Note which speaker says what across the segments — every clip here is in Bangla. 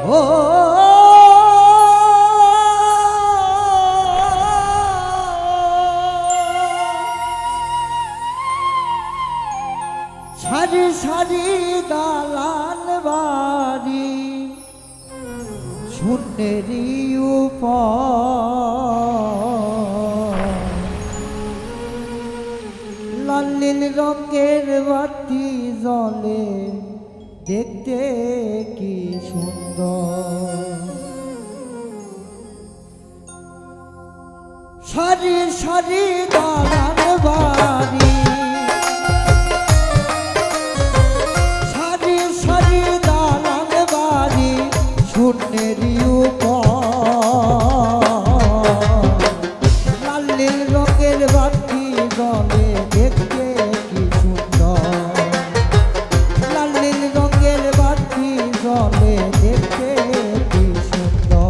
Speaker 1: ও সারি সারি দালান বাড়ি শূন্যেরই উপর লাল নীল রঙের বাতি জ্বলে দেখতে কি সুন্দর সারি সারি দালান বাড়ি সারি সারি দালান বাড়ি শূন্যেরই উপর লাল নীল রঙের বাতি জ্বলে দেখতে কি সুন্দর লাল নীল রঙের বাতি জ্বলে দেখতে কি সুন্দর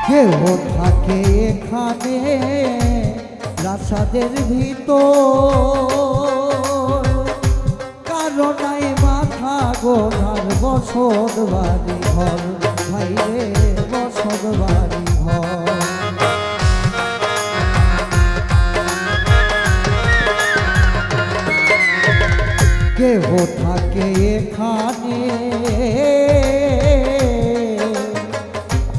Speaker 1: কেউ থাকে এখানে প্রাসাদের ভিতর কারো নাই মাথা গোনার বসত বাড়ি ঘর ভাইরে বসত বাড়ি ঘর কেউ থাকে এখানে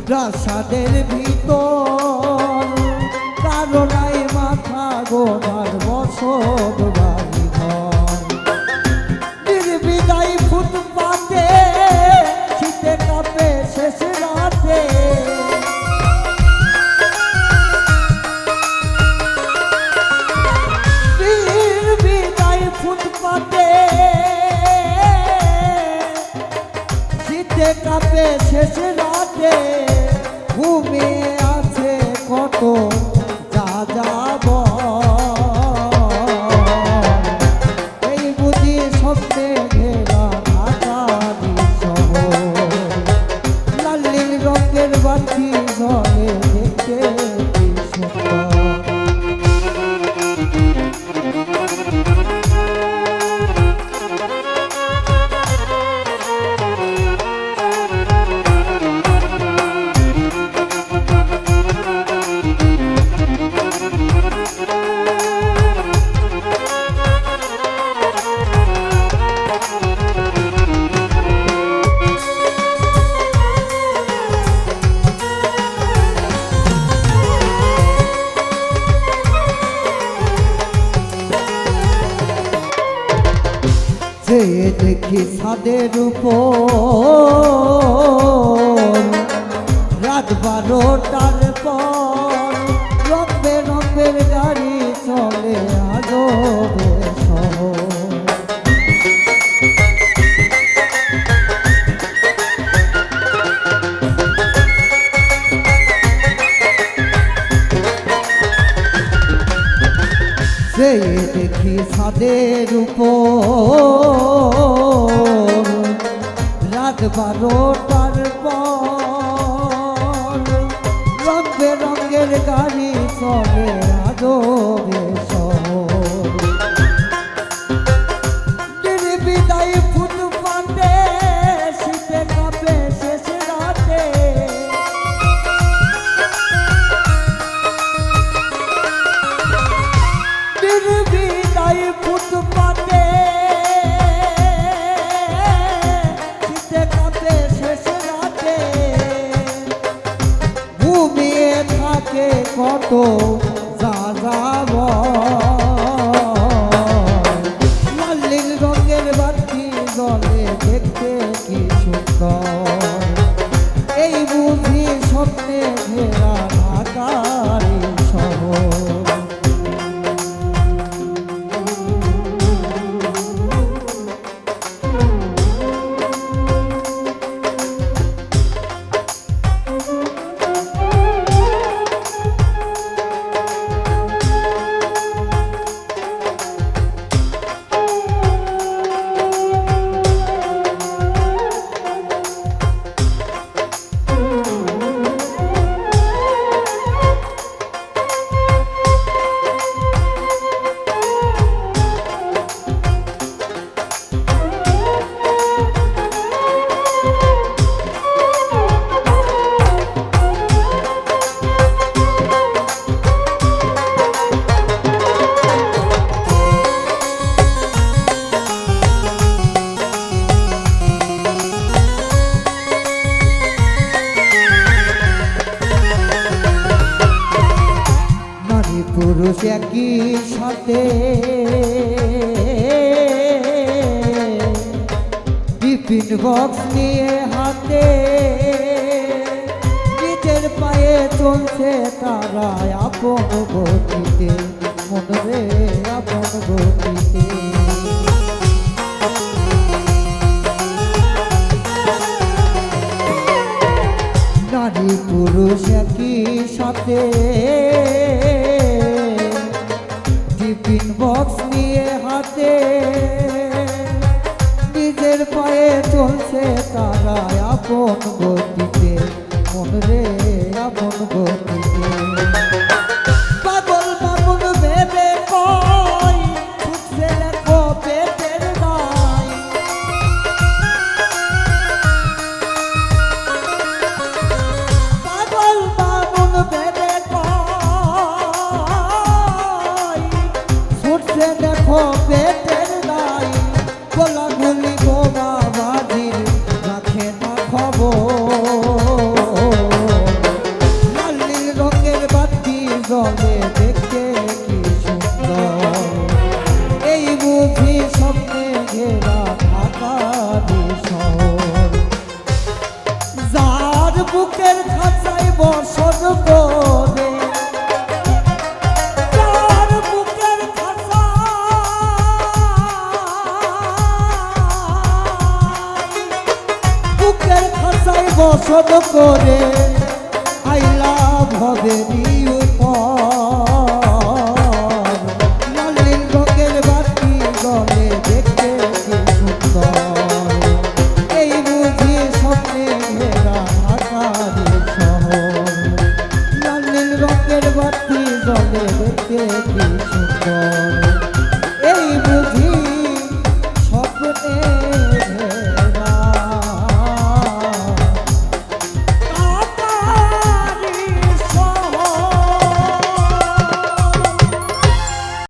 Speaker 1: প্রাসাদের ভিতর কারো নাই মাথা গোনার বসত বাড়ি ঘর নির্বিদায় ফুটপাতে শীতে কাঁপে শেষ রাতে নির্বিদায় ফুটপাতে শীতে কাঁপে শেষ রাতে ঘুমিয়ে আছে কত যা যাব এই বুঝি স্বপ্নে ঘেরা ঢাকারি শহর লাল নীল রঙের বাতি জ্বলে দেখতে কি সুন্দর দেখি ছাদের উপর রাত 12টার পর রং বেরঙের গাড়ি চলে আজবে শহর সে দেখি ছাদের উপর রাত 12টার পর রং বেরঙের গাড়ি চলে আজবে শহর নির্বিদায় ফুটপাতে শীতে কাঁপে শেষ রাতে নির্বিদায় ফুটপাতে শীতে কাঁপে শেষ রাতে ঘুমিয়ে থাকে কত যার পুরুষ একই সাথে টিফিন বক্স নিয়ে হাতে নিজের পায়ে চলছে তারা আপন গতিতে মনরে আপন গতিতে নারী পুরুষ একই সাথে টিফিন বক্স নিয়ে হাতে নিজের পায়ে চলছে তারা আপন গতিতে মনরে আপন গতিতে পাগল পাগল ভেবে কয় ছুটছে লেখো পেটের দায় পাগল পাগল ভেবে কয় ছুটছে লেখো পেটের দায় বলা গুলি বোমা বাজির রাখে না খবর লাল নীল রঙের বাতি জলে দেখতে কি সুন্দর এই বুঝি স্বপ্নে ঘেরা ঢাকারি শহর যার বুকের খাঁচায় বসত করে যার বুকের খাঁচায় বসত করে আই লাভ হবে উপর লাল নীল রঙের বাতি জলে দেখতে কি সুন্দর এই বুঝি স্বপ্নে ঘেরা ঢাকারি শহর লাল নীল রঙের বাতি জলে দেখতে কি সুন্দর এই বুঝি